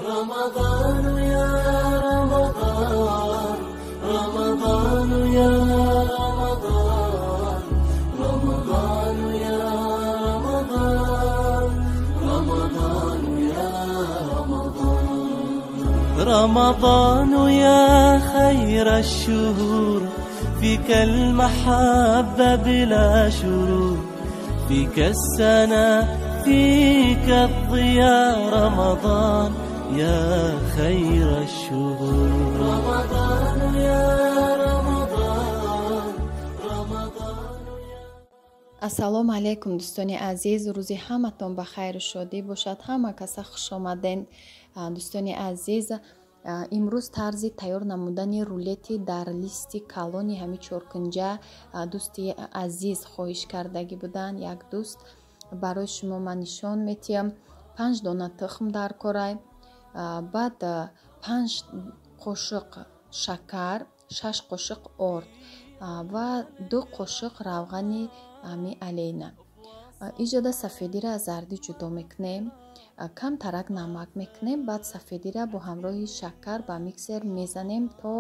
رمضان يا رمضان رمضان يا رمضان رمضان يا رمضان رمضان يا رمضان رمضان يا خير الشهور فيك المحبة بلا شرور فيك السنة فيك الضياء رمضان يا خير الشهور رمضان يا رمضان رمضان يا ассалому алайкум дӯстони азиз, рӯзи ҳаматон ба хайру шодӣ бошад. ҳама каса хуш омаден. Дӯстони азиз, имрӯз тарзи тайёр намудани рулети дар листи калони ҳами чоркунҷа дӯсти азиз хоҳиш кардагӣ буданд. Як дӯст барои шумо ман нишон метиҳам. 5 дона тухм дар корай, баъд 5 қошиқ шакар, 6 қошиқ орд ва 2 қошиқ равғани ами алейна. Иҷода сафедира аз зарди ҷудо мекунем, кам тарак намак мекунем, баъд сафедира бо ҳамроҳи шакар ба миксер мезанем то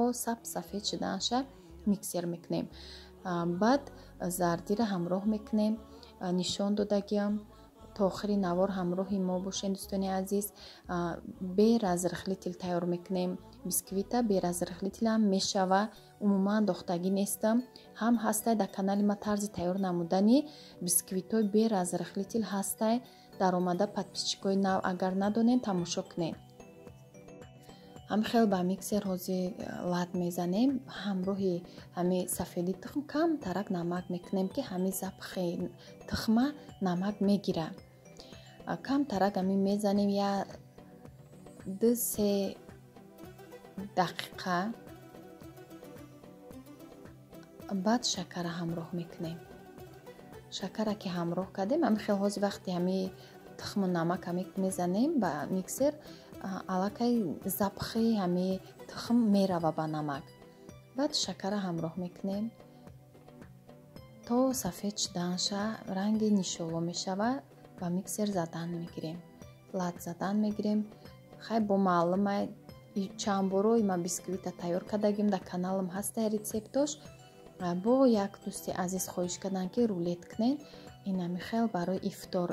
сафед шуданша миксер мекунем. Баъд зардира ҳамроҳ мекунем. нишон додагиам то охири навор ҳамроҳи мо бошен дӯстони азиз. бер аз рихлитил тайёр мекунем. бисквита бер аз рихлитилам мешава, умуман андохтагӣ нестам. ҳам ҳастай дар канали ма тарзи тайёр намудани бисквитои бер аз рихлитил ҳастай. даромада подписчикои нав агар надонен тамошо кунен. ҳам хел ба миксер ҳозир лад мезанем. ҳамроҳи ҳами сафеди тухм кам тарак намак мекунем ки ҳами запхи тухма намак мегира. кам тарак ҳами мезанем я 2-3 дақиқа. баъд шакара ҳамроҳ мекунем. шакара ки ҳамроҳ кардем ҳами хел ҳозир вақти ҳами тухму намак ҳами мезанем ба миксер, аллакай запхи ҳами тухм мерава ба намак. баъд шакара ҳамроҳ мекунем то сафед шуданша ранги нишово мешава. ба миксер задан мегирем, лад задан мегирем. хай бо маълумай чанд борои ма бисквита тайёр кардагим, дар каналам ҳастай рецептош. бо як дӯсти азиз хоҳиш кардам ки рулет кунен. инами хел барои ифтор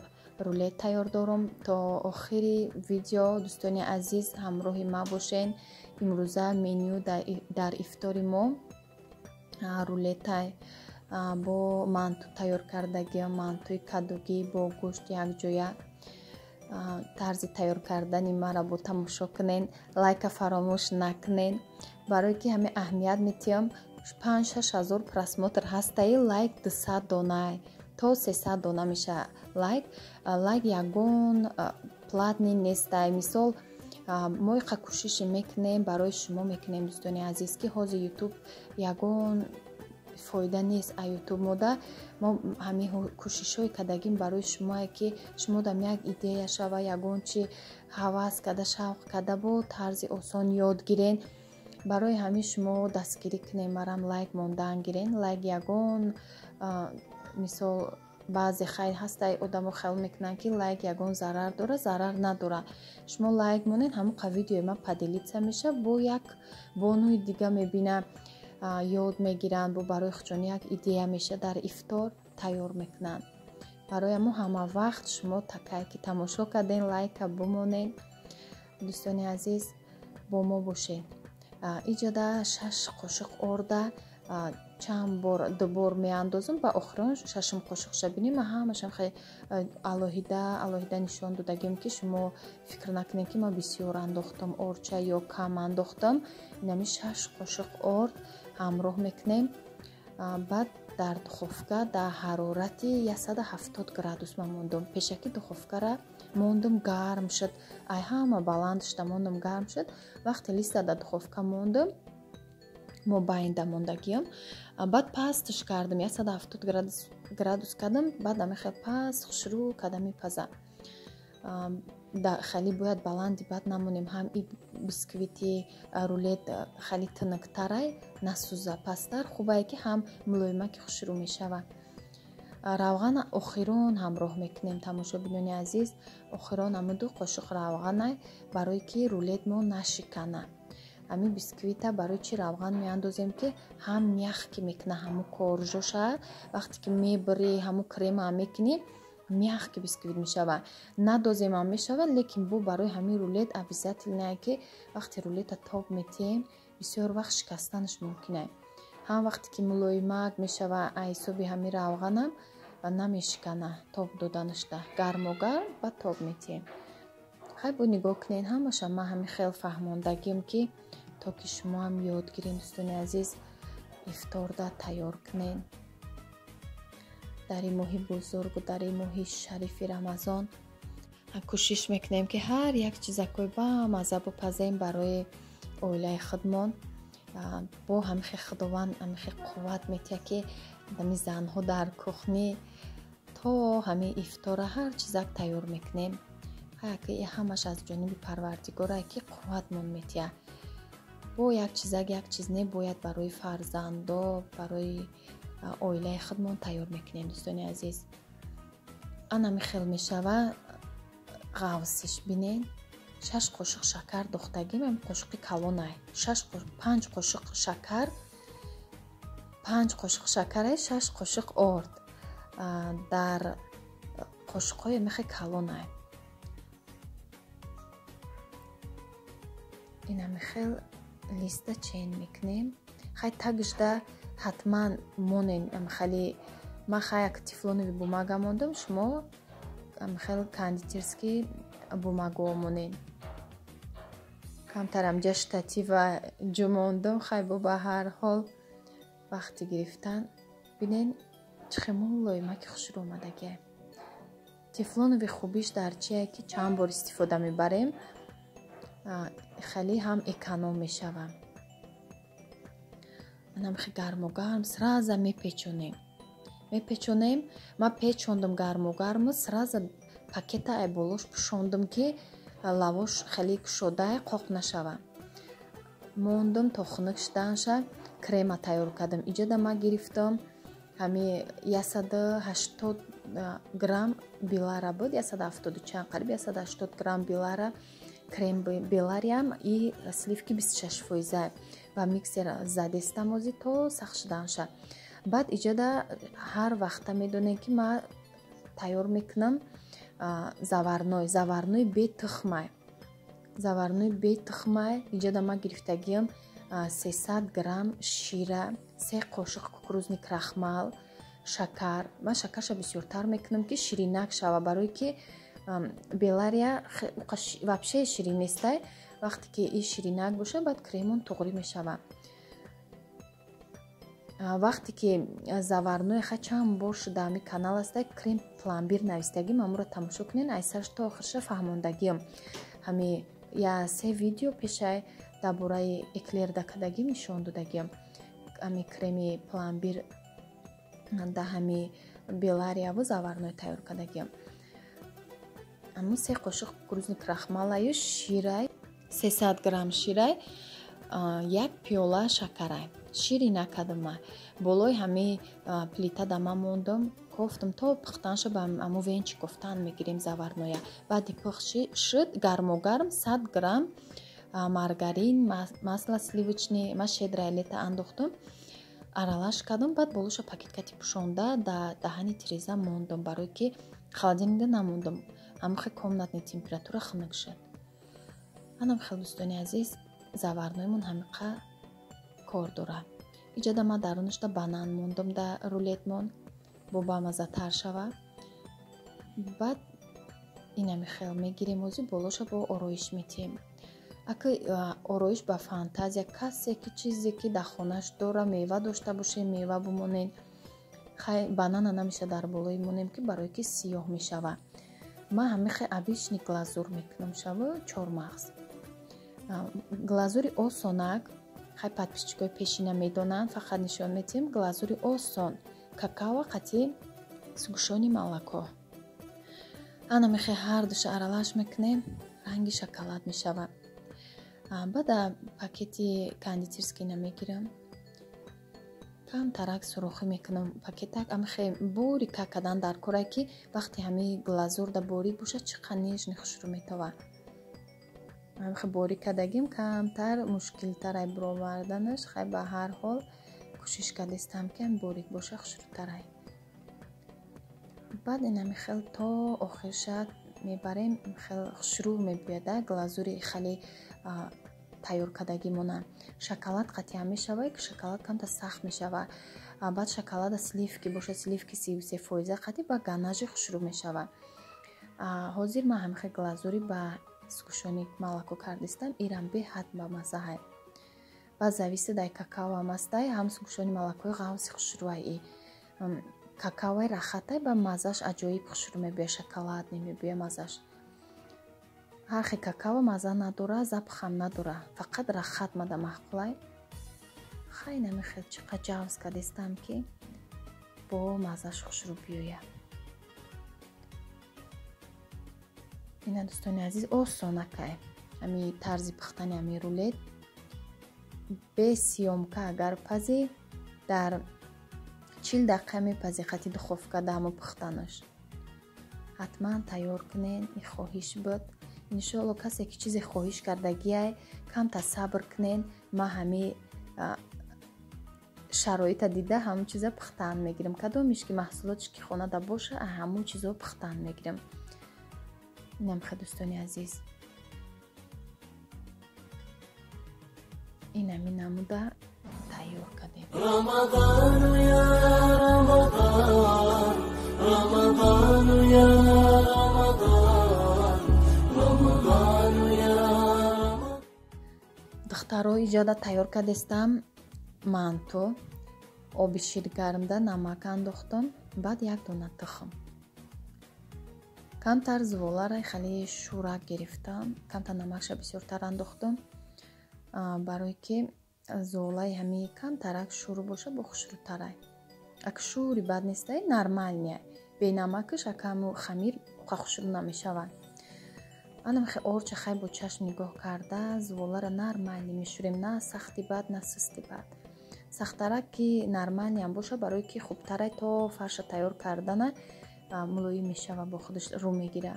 рулет тайёр дорам. то охири видео дӯстони азиз ҳамроҳи ма бошен. имрӯза меню дар ифтори мо рулетай бо манту тайёр кардагӣ, мантуи кадугӣ бо гӯшт якҷоя. тарзи тайёр кардани мара бо тамошо кунен. лайка фаромӯш накунен, барое ки ҳамин аҳамият метиҳам. 5-6 ҳазор просмотр ҳастаи лайк 200 донай то 300 дона меша лайк. лайк ягон платни нестай. мисол мо иқа кӯшиши мекунем, барои шумо мекунем дӯстони азиз, ки ҳозир ютуб ягон фоида нест. а ютуб мода мо ҳамин кӯшишҳои кардагим барои шумое ки шумо дам як идея шава, ягон чи ҳавас карда, шавқ карда бо тарзи осон ёд гирен. барои ҳамин шумо дастгирӣ кунем, марам лайк мондан гирен. лайк ягон мисол баъзе хайр ҳастай одамо хаёл мекунанд ки лайк ягон зарар дора. зарар надора. шумо лайк монед ҳамуқа видеои ман поделитса меша, бо як бонуи дига мебина, ёд мегиранд, бо барои хуҷон як идея меша дар ифтор тайёр мекунанд. барои аммо ҳама вақт шумо такай ки тамошо карден лайка бумонед. дӯстони азиз бо мо бошед. иҷода 6 қошиқ орда чанд бор дубор меандозам. ба охирон 6 қошиқ шабинем. ҳамашам хеле алоҳида нишон додагим ки шумо фикр накунед ки ман бисёр андохтам орча ё кам андохтам. инами 6 қошиқ орд ҳамроҳ мекунем. баъд дар духовка дар ҳарорати 170 градус ман мондам. пешаки духовкара мондам гарм шуд. ай ҳама баланд шуда мондам гарм шуд. вақте листа дар духовка мондам, мобайнда мондагиям. баъд пастш кардам, 170 градус кардам. баъд ами хел паст шурӯъ кардам мепаза. хеле бояд баланди баъд намонем. ҳам и бисквити рулет хеле тинуктарай насӯза. пастар хубае ки ҳам мулоимаки хушрӯъ мешава. равған охирон ҳамроҳ мекунем. Тамошобинони азиз, охирон амуду қошуқ равғанай барои ки рулетмон нашикана. Ами бисквита барои чи равған меандозем ки ҳам мягкӣ мекуна ҳаму коржоша. Вақте ки мебари ҳаму крема мекунӣ мягкий бисквит мешава. Надозем ам мешава, лекин бу барои ҳамин рулет обязательно ки вақте рулета тоб метем бисёр вақт шикастанаш мумкин аст. ҳам вақте ки мулоимак мешава аз ҳисоби ҳамин равғанам намешикана тоб доданашда. Гармогар ба тоб метем. хай бу нигоҳ кунен ҳамаша ма ҳамин хел фаҳмондагим ки то ки шумо ҳам ёд гирен. дӯстони азиз, ифторда тайёр кунен дар ин моҳи бузургу дар ин моҳи шарифи рамазон. кӯшиш мекунем ки ҳар як чизакои бамаза бипазем барои оилаи худмон. бо ҳамихе худованд ҳамихе қувват метиҳад ки ҳамин занҳо дар кухни то ҳамин ифтора ҳар чизак тайёр мекунем. ҳаки ҳамаш аз ҷониби парвардигора ки қувватмон метиҳад. бо як чизак як чиз небояд барои фарзандо барои оилаи худмон тайёр мекунем. дӯстони азиз, анами хел мешава ғавсиш бинен 6 қошуқ шакар дохтагим, ам қошуқи калонай 5 қошуқ шакар, 5 қошуқ шакаре 6 қошуқ орд дар қошуқҳои мехе калонай. инами хел листа чен мекунем. хай тагишда ҳатман монен хали ма хаяк тефлонови бумага мондам, шумо хел кондитерский бумаго монен. камтарам ҷа штатива ҷумондам. хай бо ба ҳар ҳол вақти гирифтан бинен чихемоллои маки хушрӯ омадаги. тефлонови хубиш дар чие ки чанд бор истифода мебарем хеле ҳам эконом мешавам. анам хе гармогарм сразу мепечонем. ма печондам гармогарму сразу пакета ай болош пӯшондам ки лавош хеле кушода қоқ нашава. мондам то хунук шиданша крема тайёр кардам. иҷода ма гирифтам ҳами 180 грамм белара буд, 170 чанд қариб 180 грамм белара крем белариям и сливки 26% ва миксер задестам ози то сахт шиданша. баъд иҷода ҳар вақта медонем ки ма тайёр мекунам заварной бе тухмай. иҷода ма гирифтагиам 300 грамм шира, 3 қошуқ кукурузни крахмал, шакар. ма шакарша бисёртар мекунам ки ширинак шава, барои ки белария вообще ширин нестай. вақте ки и ширинак боша баъд кремон туғри мешава. вақте ки заварной ха чанд бор шуда ами канал аста крем пломбир навистагим, амуро тамошо кунен. ай сарш то охирша фаҳмондагим. ҳами я 3 видео пешай дар бораи эклер дакадагим нишон додагим. ами креми пломбир да ҳами беларияву заварной тайёр кардагим. аму 3 қошуқ кукурузни крахмалаю ширай 300 грамм ширай, 1 пиёла шакарай. шири накадама болои ҳами плита дама мондам, кофтам то пухтанша ба аму венчи кофтан мегирем заварноя. баъди пухши шуд гармогарм 100 грамм маргарин, масло сливочное ма щедрая лета андохтам, аралаш кардам. баъд болоша пакеткати пӯшонда да даҳани тиреза мондам, барои ки холодильникда намондам. ҳамхе комнатни температура хунук шуд. анам хел дӯстони азиз, заварноимон ҳамиқа кор дорад. иҷода ма дарунашда банан мондам да рулетмон бо бамазатар шава. баъд инами хел мегирем ози болоша бо ороиш метием. ака ороиш ба фантазия, касе ки чизе ки дар хонаш дора мева дошта боше мева бимонен. хай банана намеша дар болои монем ки барои ки сиёҳ мешава. ма ҳамихе обични глазур мекунам шава чормағз. глазури осонак хай подписчикои пешина медонанд, фақат нишон метиҳем глазури осон, какао қатъи сгушони молоко. ана мехе ҳар душа аралаш мекунем, ранги шоколад мешава. баъд пакети кондитерский намегирам. камтарак сурохӣ мекунам пакетак амхе бори какадан дар кора ки вақти ҳами глазур да борик боша чиқар нежни хушрӯ метава. амхе борик кадагим камтар мушкилтарай бироварданаш. хай ба ҳар ҳол кӯшиш кардистам ки ҳам борик боша хушрӯтарай. баъд инами хел то охирша мебарем хел хушрӯ мебиёда глазури хеле тайёр кадагимона. шоколад қатъиян мешава ки шоколад камта сахт мешава. баъд шоколада сливки боша сливки 33% қатъи ба ганажи хушрӯ мешава. ҳозир ман ҳамихе глазури ба скушони молоко кардистам ирам беҳад ба маззаҳай. баъд зависидай какао ам астай ҳам скушони молокои ғавси хушрӯай какаои рахатай ба маззаш аҷоиб хушрӯ мебиёд. шоколад немебиёд маззаш. ҳар хел какао мазза надора, запх ҳам надора, фақат рахат мада маҳқулай. хай намехел чиқар ҷавз кардистам ки бо маззаш хушрӯ биёяд. ина дӯстони азиз осонакай ҳами тарзи пухтани ҳами рулет бе сиёмка агар пазӣ дар 40 дақиқа мепазӣ қатъи духовка даму пухтанаш. ҳатман тайёр кунен. ин хоҳиш буд. иншоалло касе ки чизе хоҳиш кардагиай камта сабр кунен. ман ҳами шароита дида ҳамун чиза пухтан мегирам. кадомиш ки маҳсулотиш ки хонада боша ҳамун чизо пухтан мегирам. инам хе дӯстони азиз инами намуда тайёр кардем. Рамадану я Рамадан, Рамадану я Рамадан, Рамадану я Рамадан. духтаро иҷода тайёр кардистам манто, оби ширгармда намак андохтам, баъд як дона тухм. камтар зволаро хеле шӯрак гирифтам, камтар намакша бисёртар андохтам, барое ки золаи ҳами камтарак шӯру боша бо хушрӯтарай. ак шӯри бад нестай нормальняй. бенамакаш акаму хамир хушрӯ намешавад. анам хе орча хай бо чашм нигоҳ карда зволаро нормални мешӯрем. на сахти бад на сусти бад. сахтарак ки нормални ам боша барое ки хубтарай то фарша тайёр кардана мулоим мешава бо худаш рӯ мегира.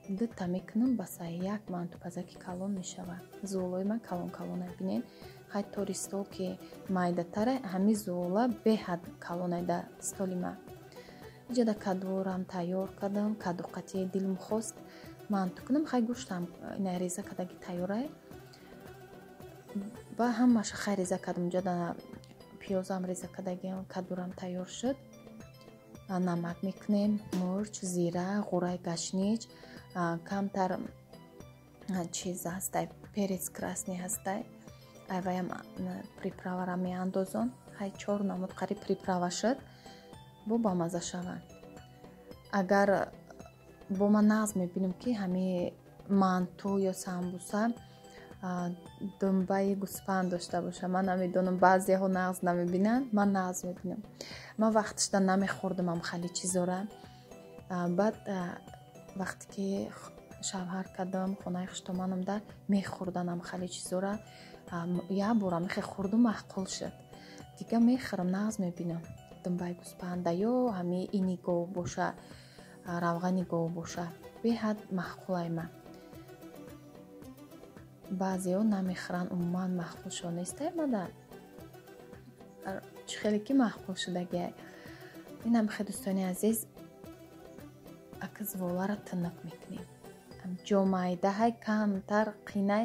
дутта мекунам ба саи як манту пазаки калон мешава. зуолои ман калон калонай бинен. хай тори стол ки майдатара ҳами зуола беҳад калонай да столи ман. иҷода кадурам тайёр кардам. каду қатъие дилм хост манту кунам. хай гӯштам ина реза кадаги тайёрай. ба ҳамаша хай реза кардам. иҷода пиёзам реза кадаги кадурам тайёр шуд. намак мекунем, мурч, зира, ғураи гашнич, камтар чиз ҳастай, перец красный ҳастай. айваям приправара меандозам. ҳай 4 намуд қариб приправа шуд. бо ба мазза шавад. агар бо ман нағз мебинам ки ҳами манту ё самбуса думбаи гӯспанд дошта боша. ман намедонам баъзеҳо нағз намебинанд. ман нағз мебинам. ман вақташда намехӯрдам ам хали чизора. баъд вақте ки шавҳар кардам хонаи хуштоманамда мехӯрдам ам хали чизора. як бора мехе хӯрдам маҳқул шуд. дига мехӯрам нағз мебинам. думбаи гӯспанда ё ҳами ини гов боша, равғани гов боша. беҳад маҳқулай ман. баъзеҳо намехӯранд умуман маҳқулшон нестай мада чӣ хеле ки маҳқул шудагиай. инам хе дӯстони азиз ак зволаро тинук мекунем. ҷо майдаҳай камтар қинай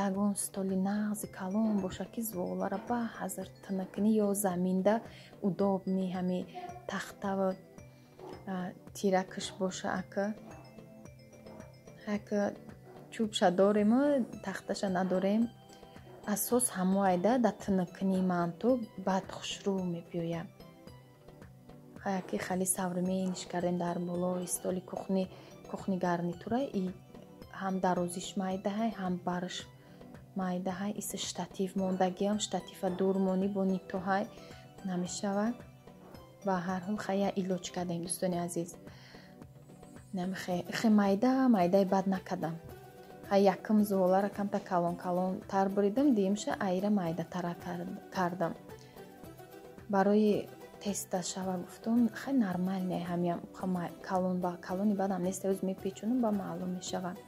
ягон столи нағзи калон боша ки зволаро ба ҳазар тинукунӣ ё заминда удобни ҳами тахтава тиракаш боша ак чӯбша дорему тахташа надорем. асос ҳамоайда да тинукунӣ манту баъд хушрӯ мебиёяд. ҳаяки хали савримӣ ниш кардем дар болои столи кухни гарнитура. и ҳам дарозиш майдаҳай ҳам барш майдаҳай. иса штатив мондагиам штатива дурмонӣ бо нитоҳай намешавад. ба ҳар ҳол хая илоҷ кардем дӯстони азиз. хе майдаи бад накардам. ҳай якум зуолара камта калон калон тар буридам. диимша айра майдатара кардам. барои теста шава гуфтум хеле нормальне ҳамия калон ба калони баъдам нест рӯз мепечунам ба маълум мешавад.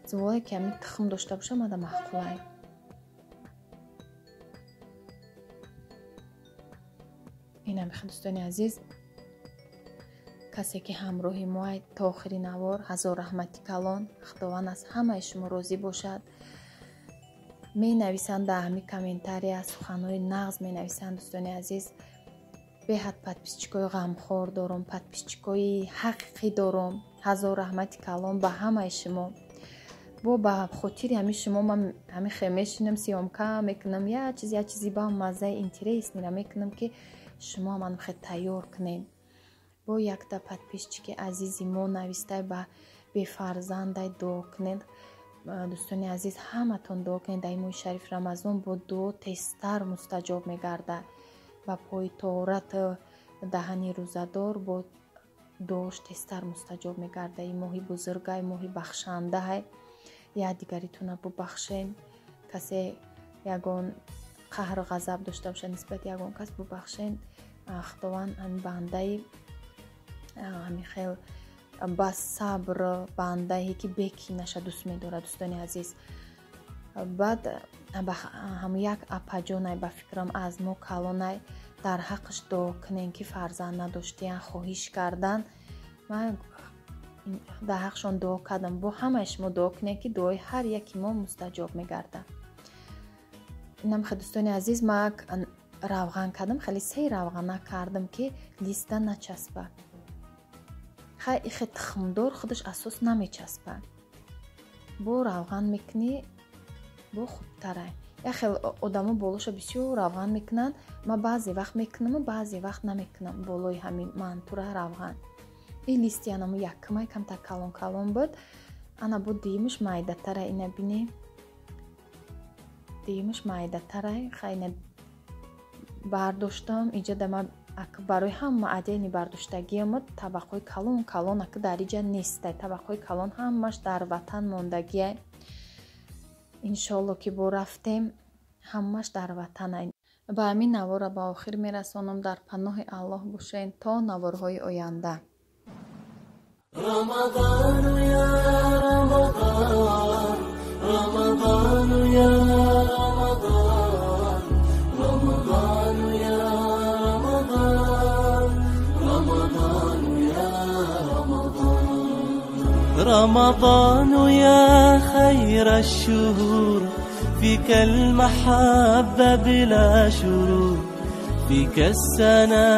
зуволе ки ҳами тухм дошта бошад мада маъқулай. ин ҳами дӯстони азиз касе ки ҳамроҳи моай то охири навор ҳазор раҳмати калон. худованд аз ҳамаи шумо розӣ бошад. менависанд дар ҳами комментария суханҳои нағз менависанд дӯстони азиз. беҳад подписчикои ғамхор дорум, подписчикои ҳақиқӣ дорум. ҳазор раҳмати калон ба ҳамаи шумо. бо ба хотири ҳами шумо ман ҳами хеле мешинам сиёмка мекунам я чизи ба маззаи интереснира мекунам ки шумо ман хеле тайёр кунем. бо якта подписчики азизи мо навистай ба бефарзандай дуо кунед. дӯстони азиз ҳаматон дуо кунед дар моҳи шариф рамазон бо дуо тезтар мустаҷоб мегардад. ба пои тоорат даҳани рӯзадор бо дуош тезтар мустаҷоб мегардад. ин моҳи бузургай моҳи бахшандаҳай. якдигаритона бубахшен. касе ягон қаҳру ғазаб дошта бошад нисбати ягон кас бубахшен. худованд бандаи ҳами хел ба сабр бандаи ки бекинаша дӯст медорад дӯстони азиз. баъд ҳам як апаҷонай ба фикрам аз мо калонай дар ҳаққаш дуо кунем ки фарзанд надоштиян хоҳиш кардан. ман дар ҳаққшон дуо кардам. бо ҳамаи шумо дуо кунем ки дуои ҳар яки мо мустаҷоб мегардад. инам хе дӯстони азиз ман равған кардам. хеле сей равғана кардам ки листа начаспа. хай ихе тухмдор худаш асос намечаспа. бо равған мекунӣ бо хубтарай. я хел одамо болоша бисёр равған мекунанд. ма баъзе вақт мекунам баъзе вақт намекунам болои ҳамин мантура равған. ин листи анамо якмай камтар калон калон буд. ана бо диюмаш майдатарай. ина бинӣ диюмаш майдатарай. хайна бардоштам иҷа дама барои ҳама адени бардоштагӣ омад. табақҳои калон калон ака дар иҷа нестай. табақҳои калон ҳамаш дар ватан мондагиай. иншоалло ки бо рафтем ҳамаш дар ватанай. ба ҳамин навора ба охир мерасонам. дар паноҳи аллоҳ бошен то наворҳои оянда. رمضان يا رمضان رمضان يا رمضان رمضان يا رمضان رمضان يا رمضان رمضان يا خير الشهور فيك المحبة بلا شرور فيك السنة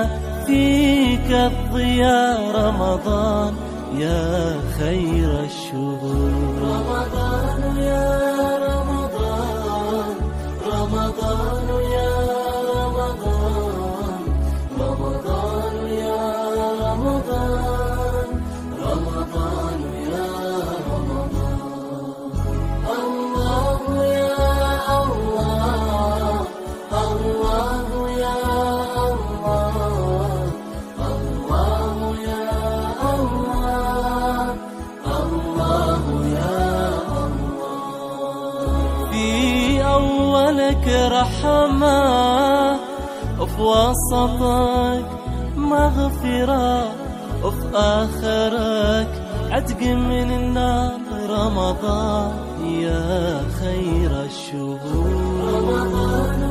فيك الضياء رمضان يا خير الشهور رمضان يا رمضان رمضان يا رمضان رمضان يا رمضان رمضان يا رمضان الله يا الله الله يا الله الله يا الله الله يا الله في أولك رحمة وفي وسطك مغفرة وفي آخرك عتق من النار رمضان يا خير الشهور رمضان